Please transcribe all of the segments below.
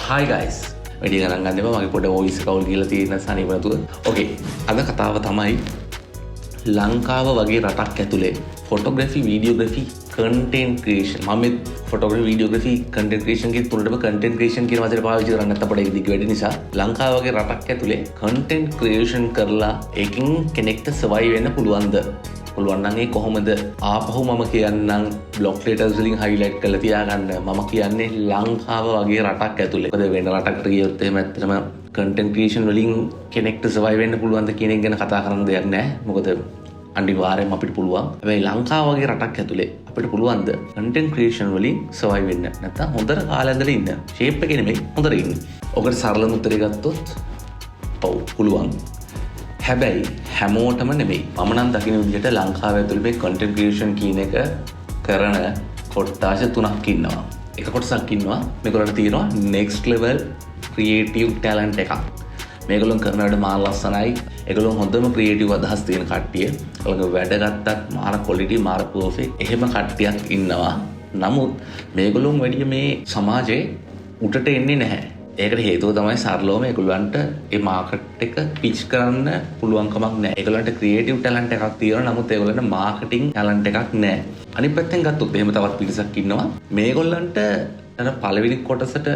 Hi guys. වැඩි ගණන් ගන්න එපා මගේ පොඩ වොයිස් එක අවුල් කියලා තියෙන නිසා නේ වතුව. ඕකේ. අද කතාව තමයි ලංකාව වගේ රටක් ඇතුලේ ෆොටෝග්‍රැෆි, වීඩියෝග්‍රැෆි, කන්ටෙන්ට් ක්‍රියේෂන්. මම ෆොටෝග්‍රැෆි, වීඩියෝග්‍රැෆි, කන්ටෙන්ට් ක්‍රියේෂන් කියන තුනටම කන්ටෙන්ට් ක්‍රියේෂන් කියන වචනේ පාවිච්චි කරන්නේ නැත්නම් අපිට ඒක දිග වැඩි නිසා ලංකාව වගේ රටක් ඇතුලේ කන්ටෙන්ට් ක්‍රියේෂන් කරලා ඒකින් කෙනෙක්ට සර්වයිව් වෙන්න පුළුවන්ද? පුළුවන් නම් ඒ කොහොමද? ආපහු මම කියන්නම් බ්ලොග් ලෙටර්ස් වලින් හයිලයිට් කරලා තියාගන්න. මම කියන්නේ ලංකාව වගේ රටක් ඇතුලේ. මොකද වෙන රටකට ගියොත් එහෙම ඇත්තටම කන්ටෙන්ට් ක්‍රියේෂන් වලින් කෙනෙක්ට සර්වයිව් වෙන්න පුළුවන්ද කියන එක ගැන කතා කරන්න දෙයක් නැහැ. මොකද අනිවාර්යයෙන්ම අපිට පුළුවන්. හැබැයි ලංකාව වගේ රටක් ඇතුලේ අපිට පුළුවන්ද කන්ටෙන්ට් ක්‍රියේෂන් වලින් සර්වයිව් වෙන්න? නැත්නම් හොඳට කාලය ඇඳලා ඉන්න. ෂේප් එකේ නෙමෙයි හොඳට ඉන්න. ඔකට සරලම උත්තරේ ගත්තොත් ඔව් පුළුවන්. හැබැයි හැමෝටම නෙමෙයි. මම නම් දකින විදිහට ලංකාව ඇතුළේ මේ කන්ටෙන්ට් ක්‍රියේෂන් කියන එක කරන කොට්ටාශ 3ක් ඉන්නවා. එක කොටසක් ඉන්නවා මේගොල්ලන්ට තියෙනවා next level creative talent එකක්. මේගොල්ලෝ කරන වැඩ මාර ලස්සනයි. ඒගොල්ලෝ හොඳම ක්‍රියේටිව් අදහස් තියෙන කට්ටිය. ඒගොල්ලෝ වැඩ ගත්තත් මාර ක්වොලිටි මාර පර්ෆෙක්ට්. එහෙම කට්ටියක් ඉන්නවා. නමුත් මේගොල්ලෝ වැඩි මේ සමාජයේ උඩට එන්නේ නැහැ. ඒකට හේතුව තමයි සරලවම ඒගොල්ලන්ට ඒ මාකට් එක පිච් කරන්න පුළුවන් කමක් නැහැ. ඒගොල්ලන්ට ක්‍රියේටිව් ටැලන්ට් එකක් තියෙනවා. නමුත් ඒගොල්ලන්ට මාකටිං ටැලන්ට් එකක් නැහැ. අනිත් පැත්තෙන් ගත්තොත් එහෙම තවත් පිරිසක් ඉන්නවා. මේගොල්ලන්ට අර පළවෙනි කොටසට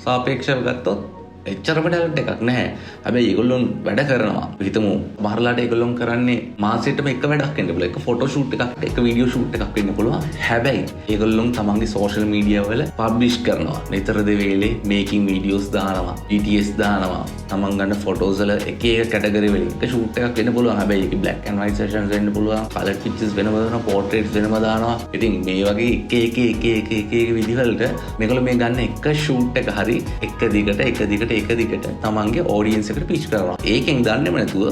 සාපේක්ෂව ගත්තොත් එච්චරම ටැලන්ට් එකක් නැහැ. හැබැයි ඒගොල්ලෝ වැඩ කරනවා. හිතමු මහරලාට ඒගොල්ලෝ කරන්නේ මාසෙටම එක වැඩක් වෙන්න පුළුවන්. එක ෆොටෝ ෂූට් එකක්, එක වීඩියෝ ෂූට් එකක් වෙන්න පුළුවන්. හැබැයි ඒගොල්ලෝ තමන්ගේ සෝෂල් මීඩියා වල පබ්ලිෂ් කරනවා. නිතර දෙවේලේ මේකින් වීඩියෝස් දානවා, GTS දානවා. තමන් ගන්න ෆොටෝස් වල එක එක කැටගරි වලින් එක ෂූට් එකක් වෙන්න පුළුවන්. හැබැයි ඒක බ්ලැක් ඇන්ඩ් වයිට් සෙෂන්ස් වෙන්න පුළුවන්. කලර් පික්චර්ස් වෙනම දානවා, පෝර්ට්‍රේට්ස් වෙනම දානවා. ඉතින් මේ වගේ එක විදිහවලට මේගොල්ලෝ මේ ගන්න එක ෂූට් එක හරි එක දිගට තමන්ගේ ඔඩියන්ස් එකට පිච් කරනවා. ඒකෙන් දන්නේම නැතුව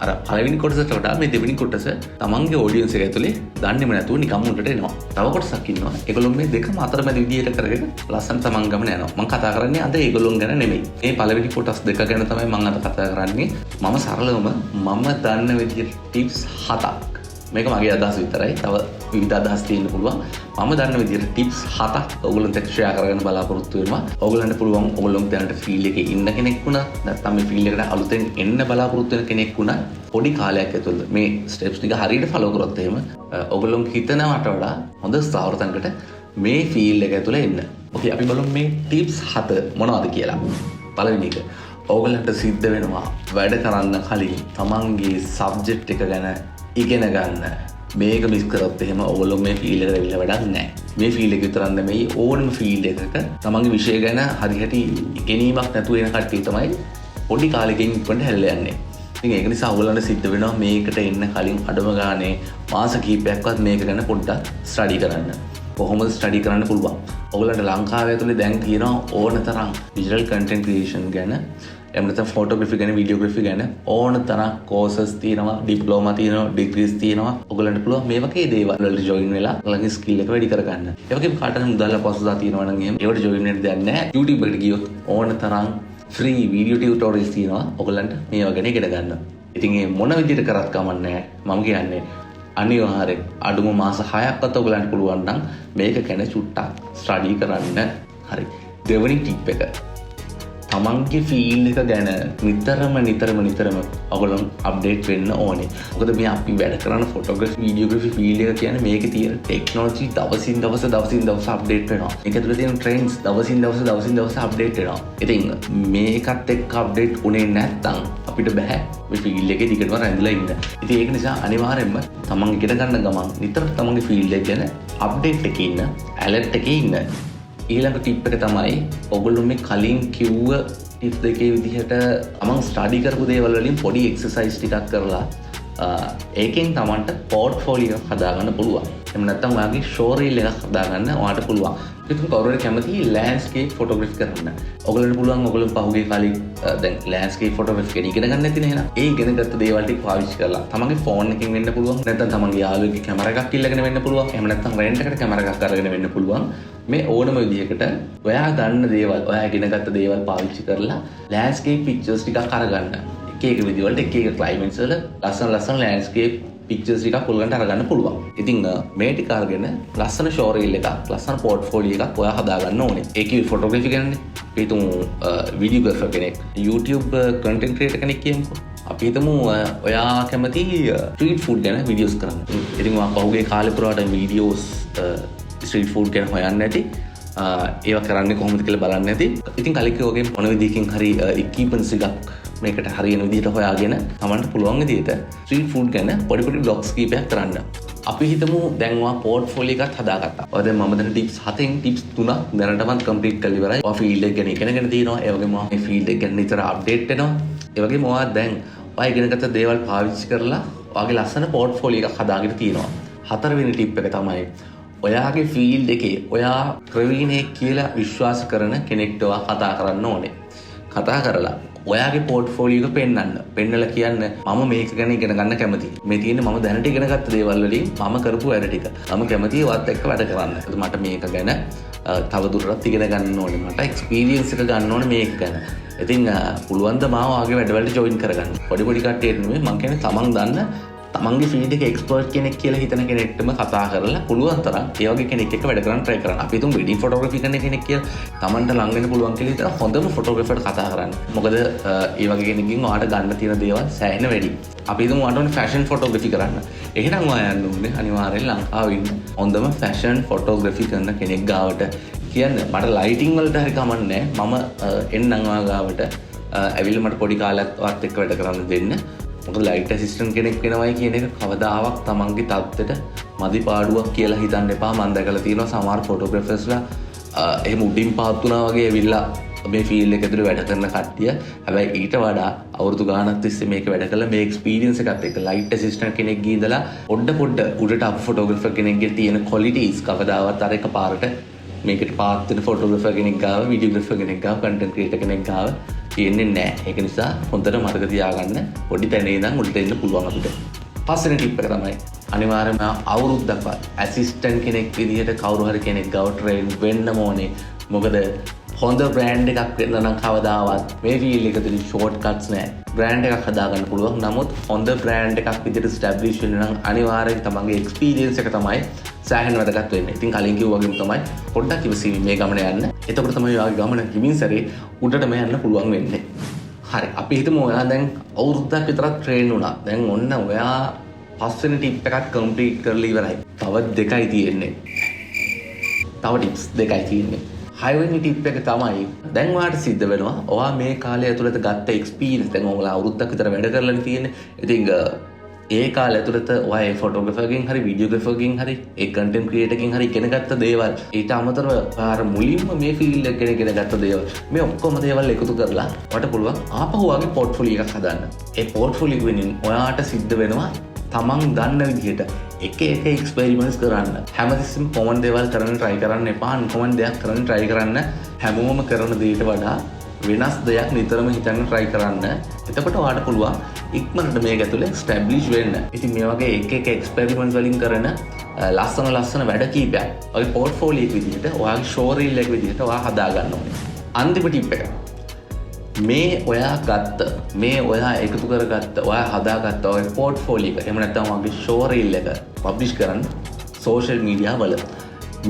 අර පළවෙනි කොටසට වඩා මේ දෙවෙනි කොටස තමන්ගේ ඔඩියන්ස් එක ඇතුලේ දන්නේම නැතුව නිකම් උඩට එනවා. තව කොටසක් ඉන්නවා. ඒගොල්ලෝ මේ දෙකම අතරමැද විදියට කරගෙන ලස්සන තමන් ගමන යනවා. මම කතා කරන්නේ අද ඒගොල්ලොන් ගැන නෙමෙයි. මේ පළවෙනි කොටස් දෙක ගැන තමයි මම අද කතා කරන්නේ. මම සරලවම මම දන්න විදියට ටිප්ස් 7ක්. මේක මගේ අදහස විතරයි. තව විවිධ අදහස් තියෙන්න පුළුවන්. මම දන්න විදිහට ටිප්ස් 7ක් ඔයගොල්ලන්ට ෂෙයා කරගන්න බලාපොරොත්තු වෙනවා. ඔයගොල්ලන්ට පුළුවන් ඔයගොල්ලොන් දැනට ෆීල්ඩ් එකේ ඉන්න කෙනෙක් වුණා නැත්නම් මේ ෆීල්ඩ් එකට අලුතෙන් එන්න බලාපොරොත්තු වෙන කෙනෙක් වුණා පොඩි කාලයක් ඇතුළත මේ ස්ටෙප්ස් ටික හරියට ෆලෝ කරොත් එහෙම ඔයගොල්ලොන් හිතනවට වඩා හොඳ ස්ථාවර තැනකට මේ ෆීල්ඩ් එක ඇතුළේ එන්න. ඕකේ අපි බලමු මේ ටිප්ස් 7 මොනවද කියලා. පළවෙනි එක ඔයගොල්ලන්ට සිද්ධ වෙනවා වැඩ කරන්න කලින් තමන්ගේ සබ්ජෙක්ට් එක ගැන ඉගෙන ගන්න. මේක මිස් කරොත් එහෙම ඔයගොල්ලෝ මේ ෆීල්ඩ් එකට ඇවිල්ලා වැඩක් නැහැ. මේ ෆීල්ඩ් එක විතරක් නෙමෙයි ඕනම ෆීල්ඩ් එකක තමන්ගේ විෂය ගැන හරියට ඉගෙනීමක් නැතුව එන කට්ටිය තමයි පොඩි කාලෙකින් ඉක්මනට හැල්ල යන්නේ. ඉතින් ඒක නිසා ඔයගොල්ලන්ට සිද්ධ වෙනවා මේකට එන්න කලින් අඩම ගානේ මාස කිහිපයක්වත් මේක ගැන පොඩ්ඩක් ස්ටඩි කරන්න. කොහොමද ස්ටඩි කරන්න පුළුවන්? ඔයගොල්ලන්ට ලංකාවේ ඇතුලේ දැන් තියෙනවා ඕන තරම් ඩිජිටල් කන්ටෙන්ට් ක්‍රියේෂන් ගැන එහෙම නැත්නම් ෆොටෝග්‍රැෆි ගැන, වීඩියෝග්‍රැෆි ගැන ඕන තරම් කෝසස් තියෙනවා, ඩිප්ලෝමා තියෙනවා, ඩිග්‍රීස් තියෙනවා. ඔයගොල්ලන්ට පුළුවන් මේ වගේ දේවල් වලට ජොයින් වෙලා ඔයගොල්ලන්ගේ ස්කිල් එක වැඩි කරගන්න. ඒ වගේම කාටද මුදල් පොසුදා තියෙනවා නම් එහෙම ඒවට ජොයින් වෙන්න දෙයක් නැහැ. YouTube එකට ගියොත් ඕන තරම් ෆ්‍රී වීඩියෝ ටියුටෝරියල්ස් තියෙනවා. ඔයගොල්ලන්ට මේවා ගැන ඉගෙන ගන්න. ඉතින් මේ මොන විදිහට කරත් කමක් නැහැ. මම කියන්නේ අනිවාර්යෙන් අඩුම මාස 6ක්වත් ඔයගොල්ලන්ට පුළුවන් නම් මේක ගැන චුට්ටක් ස්ටඩි කරන්න. හරි. දෙවෙනි ටිප් එක තමන්ගේ ෆීල්ඩ් එක ගැන නිතරම ඔයගොල්ලෝ අප්ඩේට් වෙන්න ඕනේ. මොකද මේ අපි වැඩ කරන ෆොටෝග්‍රැෆි, වීඩියෝග්‍රැෆි ෆීල්ඩ් එක කියන්නේ මේකේ තියෙන ටෙක්නොලොජි දවසින් දවස අප්ඩේට් වෙනවා. මේක ඇතුලේ තියෙන ට්‍රෙන්ඩ්ස් දවසින් දවස අප්ඩේට් වෙනවා. ඉතින් මේකත් එක්ක අප්ඩේට් උනේ නැත්නම් අපිට බෑ මේ ෆීල්ඩ් එකේ දිගටම රැඳිලා ඉන්න. ඉතින් ඒක නිසා අනිවාර්යයෙන්ම තමන් ඉගෙන ගන්න ගමන් නිතර තමන්ගේ ෆීල්ඩ් එක ගැන අප්ඩේට් එකේ ඉන්න, ඇලර්ට් එකේ ඉන්න. ඊළඟ ටිප් එක තමයි ඔයගොල්ලෝ මේ කලින් කිව්ව ටිප් දෙකේ විදිහට තමන් ස්ටඩි කරපු දේවල් වලින් පොඩි එක්සර්සයිස් ටිකක් කරලා ඒකෙන් තමන්ට පෝර්ට්ෆෝලියෝ එකක් හදාගන්න පුළුවන්. එහෙම නැත්නම් ඔයාගේ ෂෝ රීල් එකක් හදාගන්න ඔයාට පුළුවන්. ඉතින් කවුරුහරි කැමති ලෑන්ඩ්ස්කේප් ෆොටෝග්‍රැෆි කරන්න. ඔයගොල්ලන්ට පුළුවන් ඔයගොල්ලෝ පහුගිය කාලේ දැන් ලෑන්ඩ්ස්කේප් ෆොටෝග්‍රැෆි ගැන ඉගෙන ගන්න නැති නේද? ඒ ඉගෙනගත්ත දේවල් ටික පාවිච්චි කරලා තමන්ගේ ෆෝන් එකකින් වෙන්න පුළුවන්. නැත්නම් තමන්ගේ යාළුවෙක්ගේ කැමරා එකක් ඉල්ලගෙන වෙන්න පුළුවන්. එහෙම නැත්නම් රෙන්ට් එකට කැමරා එකක් අරගෙන වෙන්න පුළුවන්. මේ ඕනම විදිහකට ඔයා දන්න දේවල්, ඔයා ඉගෙනගත්ත දේවල් පාවිච්චි කරලා ලෑන්ඩ්ස්කේප් පික්චර්ස් ටිකක් අරගන්න. එක විදිහවලට එක ක්ලයිමේට්ස් වල ලස්සන ලෑන්ඩ්ස්කේප් පික්චර්ස් ටිකක් ඔයගලන්ට අරගන්න පුළුවන්. ඉතින් මේ ටික අරගෙන ලස්සන ෂෝ රීල් එකක්, ලස්සන පෝර්ට්ෆෝලියෝ එකක් ඔයා හදාගන්න ඕනේ. ඒකේ ෆොටෝග්‍රැෆි ගැනනේ. අපි හිතමු වීඩියෝග්‍රාෆර් කෙනෙක් YouTube content creator කෙනෙක් කියමුකෝ. අපි හිතමු ඔයා කැමති ස්ට්‍රීට් ෆුඩ් ගැන වීඩියෝස් කරන්න. ඉතින් ඔයා පහුගිය කාලේ පුරාට වීඩියෝස් ස්ට්‍රීට් ෆුඩ් ගැන හොයන්න ඇති. ඒවා කරන්නේ කොහොමද කියලා බලන්න ඇති. ඉතින් කලික වගේ මොන විදිහකින් හරි equipments එකක් මේකට හරියන විදිහට හොයාගෙන තමන්ට පුළුවන් විදිහට ස්ට්‍රීට් ෆුඩ් ගැන පොඩි ලොග්ස් කීපයක් කරන්න. අපි හිතමු දැන් ඔයා පෝර්ට්ෆෝලියෝ එකක් හදාගත්තා. ඔය දැන් මම දැන් ටිප්ස් 7න් ටිප්ස් 3ක් දැනටමත් කම්ප්ලීට් කරලා ඉවරයි. ඔයා ෆීල්ඩ් එක ගැන ඉගෙනගෙන තියෙනවා. ඒ වගේම ඔයා මේ ෆීල්ඩ් එක ගැන නිතර අප්ඩේට් වෙනවා. ඒ වගේම ඔයා දැන් ඔයා ඉගෙනගත්ත දේවල් පාවිච්චි කරලා ඔයාගේ ලස්සන පෝර්ට්ෆෝලියෝ එකක් හදාගෙන තියෙනවා. හතරවෙනි ටිප් එක තමයි ඔයාගේ ෆීල්ඩ් එකේ ඔයා ප්‍රවීණයෙක් කියලා විශ්වාස කරන කෙනෙක්ට ඔයා කතා කරන්න ඕනේ. කතා කරලා ඔයාගේ පෝර්ට්ෆෝලියෝ එක පෙන්නලා කියන්න මම මේක ගැන ඉගෙන ගන්න කැමතියි. මේ තියෙන්නේ මම දැනට ඉගෙන ගත්ත දේවල් වලින් මම කරපු වැඩ ටික. මම කැමතියි ඔයත් එක්ක වැඩ කරන්න. මට මේක ගැන තව දුරටත් ඉගෙන ගන්න ඕනේ. මට එක්ස්පීරියන්ස් එක ගන්න ඕනේ මේක ගැන. ඉතින් පුළුවන් ද මාව ආගේ වැඩවලට ජොයින් කරගන්න. පොඩි කට්ටියට නෙමෙයි මම කියන්නේ තමන් දන්න තමන්ගේ ෆීල්ඩ් එකේ එක්ස්පර්ට් කෙනෙක් කියලා හිතන කෙනෙක්ටම කතා කරලා පුළුවන් තරම් ඒ වගේ කෙනෙක් එක්ක වැඩ කරන්න try කරන්න. අපි හිතමු වෙඩින් ෆොටෝග්‍රැෆි කරන කෙනෙක් කියලා තමන්ට ලං වෙන්න පුළුවන් කියලා හිතන හොඳම ෆොටෝග්‍රැෆර්ට කතා කරන්න. මොකද ඒ වගේ කෙනෙක්ගෙන් ඔයාලට ගන්න තියෙන දේවල් සෑහෙන වැඩි. අපි හිතමු ඔයාලට ඕනේ ෆැෂන් ෆොටෝග්‍රැෆි කරන්න. එහෙනම් ඔයා යන්න ඕනේ අනිවාර්යෙන් ලංකාවේ ඉන්න හොඳම ෆැෂන් ෆොටෝග්‍රැෆි කරන කෙනෙක් ගාවට කියන්න මට ලයිටිං වලට හරි කමන්නේ මම එන්නම් ඔයා ගාවට ඇවිල්ලා මට පොඩි කාලයක් ඔයත් එක්ක වැඩ කරන්න දෙන්න. මොකද ලයිට් ඇසිස්ටන්ට් කෙනෙක් වෙනවයි කියන එක කවදාවත් තමන්ගේ තත්ත්වයට මදි පාඩුවක් කියලා හිතන්න එපා. මම දැකලා තියෙනවා සමහර ෆොටෝග්‍රැෆර්ස්ලා එහෙම උඩින් පාත් වුණා වගේ ඇවිල්ලා මේ ෆීල්ඩ් එක ඇතුලේ වැඩ කරන කට්ටිය. හැබැයි ඊට වඩා අවුරුදු ගාණක් තිස්සේ මේක වැඩ කළා මේ එක්ස්පීරියන්ස් එකත් එක්ක ලයිට් ඇසිස්ටන්ට් කෙනෙක් ගිහිදලා පොඩ උඩට අප ෆොටෝග්‍රැෆර් කෙනෙක්ගේ තියෙන ක්වොලිටිස් කවදාවත් අර එකපාරට මේකට පාත් වෙන ෆොටෝග්‍රැෆර් කෙනෙක් ගාව, වීඩියෝග්‍රැෆර් කෙනෙක් ගාව, කන්ටෙන්ට් ක්‍රියේටර් කෙනෙක් ගාව තියෙන්නේ නැහැ. ඒක නිසා හොඳට මතක තියාගන්න පොඩි තැනේ ඉඳන් උඩට එන්න පුළුවන් අපිට. පස්වෙනි ටිප් එක තමයි අනිවාර්යයෙන්ම අවුරුද්දක්වත් ඇසිස්ටන්ට් කෙනෙක් විදිහට කවුරු හරි කෙනෙක් ගාව ට්‍රේන් වෙන්න ඕනේ. මොකද හොඳ බ්‍රෑන්ඩ් එකක් වෙන්න නම් කවදාවත් මේ ෆීල්ඩ් එක තුලින් ෂෝට් කට්ස් නැහැ. බ්‍රෑන්ඩ් එකක් හදාගන්න පුළුවන්. නමුත් හොඳ බ්‍රෑන්ඩ් එකක් විදිහට ස්ටැබ්ලිෂ් වෙන්න නම් අනිවාර්යයෙන් තමන්ගේ එක්ස්පීරියන්ස් එක තමයි සෑහෙන වැදගත් වෙන්නේ. ඉතින් කලින් කිව්වා වගේම තමයි පොඩ්ඩක් ඉවසීමෙන් මේ ගමන යන්න. එතකොට තමයි ඔයාගේ ගමන හිමින් සැරේ උඩටම යන්න පුළුවන් වෙන්නේ. හරි. අපි හිතමු ඔයා දැන් අවුරුද්දක් විතරක් ට්‍රේන් වුණා. දැන් ඔන්න ඔයා පස්වෙනි ටිප් එකක් කම්ප්ලීට් කරලා ඉවරයි. තව දෙකයි තියෙන්නේ. තව ටිප්ස් දෙකයි තියෙන්නේ. හයවෙනි ටිප් එක තමයි දැන් ඔයාට සිද්ධ වෙනවා ඔයා මේ කාලය ඇතුළත ගත්ත එක්ස්පීරියන්ස් දැන් ඔයාලා අවුරුද්දක් විතර වැඩ කරලා තියෙන්නේ. ඉතින් ඒ කාලය ඇතුළත ඔයා ෆොටෝග්‍රැෆර්ගෙන් හරි වීඩියෝග්‍රැෆර්ගෙන් හරි ඒ කන්ටෙන්ට් ක්‍රියේටර්ගෙන් හරි ඉගෙන ගත්ත දේවල් ඊට අමතරව ආර මුලින්ම මේ ෆීල්ඩ් එක ගැන ඉගෙන ගත්ත දේවල් මේ ඔක්කොම දේවල් එකතු කරලා ඔයාට පුළුවන් ආපහු ඔයාගේ පෝර්ට්ෆෝලියෝ එකක් හදන්න. ඒ පෝර්ට්ෆෝලියෝ එකෙන් ඔයාට සිද්ධ වෙනවා තමන් දන්න විදිහට එක එක්ස්පෙරිමන්ට්ස් කරන්න. හැමතිස්සෙම කොමන් දේවල් කරන්න try කරන්න එපා. අන්කොමන් දෙයක් කරන්න try කරන්න. හැමෝම කරන දේට වඩා වෙනස් දෙයක් නිතරම හිතන්න try කරන්න. එතකොට ඔයාට පුළුවන් ඉක්මනට මේක ඇතුලේ ස්ටැබ්ලිෂ් වෙන්න. ඉතින් මේ වගේ එක එක්ස්පෙරිමන්ට්ස් වලින් කරන ලස්සන වැඩ කීපයක් ඔයාගේ පෝර්ට්ෆෝලියෝ එක විදිහට ඔයාගේ ෂෝ රීල් එක විදිහට ඔයා හදා ගන්න ඕනේ. අන්තිම ටිප් එක මේ ඔයා එකතු කරගත්ත ඔයා හදාගත්ත ඔය පෝර්ට්ෆෝලියෝ එක එහෙම නැත්නම් ඔයාගේ ෂෝ රීල් එක පබ්ලිෂ් කරන්න සෝෂල් මීඩියා වල.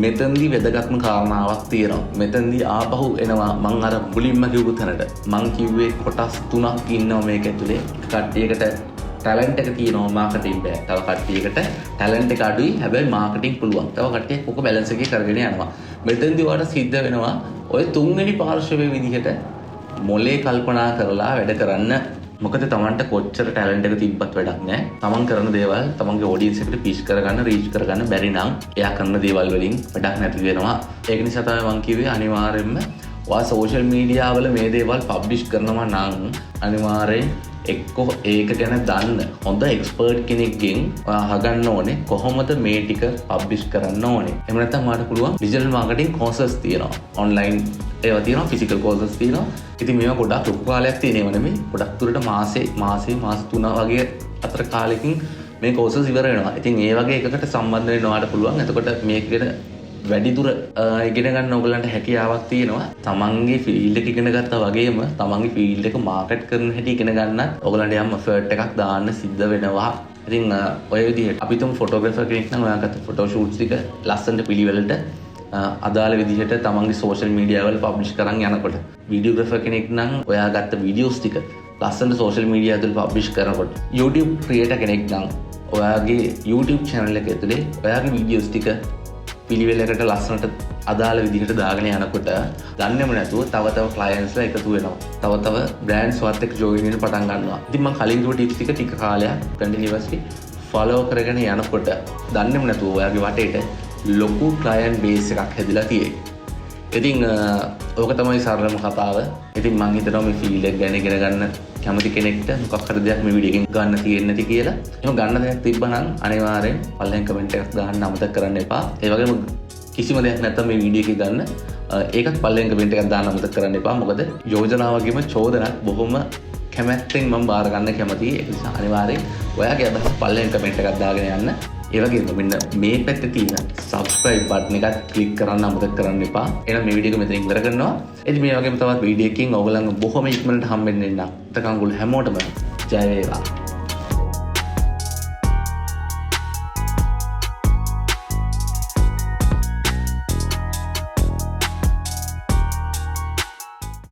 මෙතනදී වැදගත්ම කාරණාවක් තියෙනවා. මෙතනදී ආපහු එනවා මං අර මුලින්ම කිව්ව තැනට. මං කිව්වේ කොටස් 3ක් ඉන්නවා මේක ඇතුලේ. කට්ටියකට ටැලන්ට් එක තියෙනවා මාකටිං බෑ. තව කට්ටියකට ටැලන්ට් එක අඩුයි හැබැයි මාකටිං පුළුවන්. තව කට්ටියක් ඔක බැලන්ස් එකේ කරගෙන යනවා. මෙතනදී ඔයාලට සිද්ධ වෙනවා ඔය තුන්වෙනි පාර්ශවයේ විදිහට මොලේ කල්පනා කරලා වැඩ කරන්න. මොකද තමන්ට කොච්චර ටැලන්ට් එක තිබ්බත් වැඩක් නැහැ. තමන් කරන දේවල් තමන්ගේ ඔඩියන්ස් එකට පිච් කරගන්න, රීච් කරගන්න බැරි නම් එයා කරන දේවල් වලින් වැඩක් නැති වෙනවා. ඒක නිසා තමයි මම කිව්වේ අනිවාර්යයෙන්ම ඔයා සෝෂල් මීඩියා වල මේ දේවල් පබ්ලිෂ් කරනවා නම් අනිවාර්යෙන් එක්කෝ ඒක ගැන දන්න හොඳ එක්ස්පර්ට් කෙනෙක්ගෙන් ඔයා අහගන්න ඕනේ කොහොමද මේ ටික පබ්ලිෂ් කරන්න ඕනේ. එහෙම නැත්නම් ඔයාලට පුළුවන් ඩිජිටල් මාකටිංగ్ කෝසස් තියෙනවා. ඔන්ලයින් ඒවා තියෙනවා, ෆිසිකල් කෝසස් තියෙනවා. ඉතින් මේවා ගොඩක් ලොකු කාලයක් තියෙනව නෙමෙයි. ගොඩක් දුරට මාස 3 වගේ අතර කාලෙකින් මේ කෝසස් ඉවර වෙනවා. ඉතින් ඒ වගේ එකකට සම්බන්ධ වෙන්න ඔයාලට පුළුවන්. එතකොට මේකට වැඩිදුර ඉගෙන ගන්න ඔයගලන්ට හැකියාවක් තියෙනවා. තමන්ගේ ෆීල්ඩ් එක ඉගෙන ගත්තා වගේම තමන්ගේ ෆීල්ඩ් එක මාකට් කරන හැටි ඉගෙන ගන්නත් ඔයගලන්ට යම් එෆර්ට් එකක් දාන්න සිද්ධ වෙනවා. ඉතින් ඔය විදිහට අපි තුමු ෆොටෝග්‍රැෆර් කෙනෙක් නම් ඔයාගත්ත ෆොටෝ ෂූට්ස් ටික ලස්සනට පිළිවෙලට අදාළ විදිහට තමන්ගේ සෝෂල් මීඩියා වල පබ්ලිෂ් කරන් යනකොට වීඩියෝග්‍රැෆර් කෙනෙක් නම් ඔයා ගත්ත වීඩියෝස් ටික ලස්සනට සෝෂල් මීඩියා ඇතුළේ පබ්ලිෂ් කරනකොට YouTube ක්‍රියේටර් කෙනෙක් නම් ඔයාගේ YouTube channel එක ඇතුලේ ඔයාගේ වීඩියෝස් ටික පිළිවෙලකට ලස්සනට අදාළ විදිහට දාගෙන යනකොට දන්නේම නැතුව තව තව ක්ලයන්ට්ස්ලා එකතු වෙනවා. තව බ්‍රෑන්ඩ්ස් වත් එක්ක ජොයින් වෙන්න පටන් ගන්නවා. ඉතින් මම කලින් කිව්ව ටිප්ස් ටික කාලයක් කන්ටිනියස්ලි ෆලෝ කරගෙන යනකොට දන්නේම නැතුව ඔයාගේ වටේට ලොකු ක්ලයන්ට් බේස් එකක් හැදිලා තියෙයි. ඉතින් ඕක තමයි සරලම කතාව. ඉතින් මම හිතනවා මේ ෆීල්ඩ් එක ගැන ඉගෙන ගන්න කැමති කෙනෙක්ට මොකක් හරි දෙයක් මේ වීඩියෝ එකෙන් ගන්න තියෙන්නේ නැති කියලා. එහෙම ගන්න දෙයක් තිබ්බනම් අනිවාර්යෙන් පල්ලෙන් කමෙන්ට් එකක් දාන්න අමතක කරන්න එපා. ඒ වගේම කිසිම දෙයක් නැත්නම් මේ වීඩියෝ එකේ ගන්න ඒකත් පල්ලෙන් කමෙන්ට් එකක් දාන්න අමතක කරන්න එපා. මොකද යෝජනා වගේම චෝදනක් බොහොම කැමැත්තෙන් මම බාර ගන්න කැමතියි. ඒ නිසා අනිවාර්යෙන් ඔයාගේ අදහස් පල්ලෙන් කමෙන්ට් එකක් දාගෙන යන්න. ඒ වගේම මෙන්න මේ පැත්තේ තියෙන subscribe button එකත් click කරන්න අමතක කරන්න එපා. එහෙනම් මේ වීඩියෝ එක මෙතනින් ඉවර කරනවා. ඉතින් මේ වගේම තවත් වීඩියෝ එකකින් ඔයගොල්ලන්ව බොහොම ඉක්මනට හම්බෙන්න ඉන්න. තකංගුල් හැමෝටම ජය වේවා.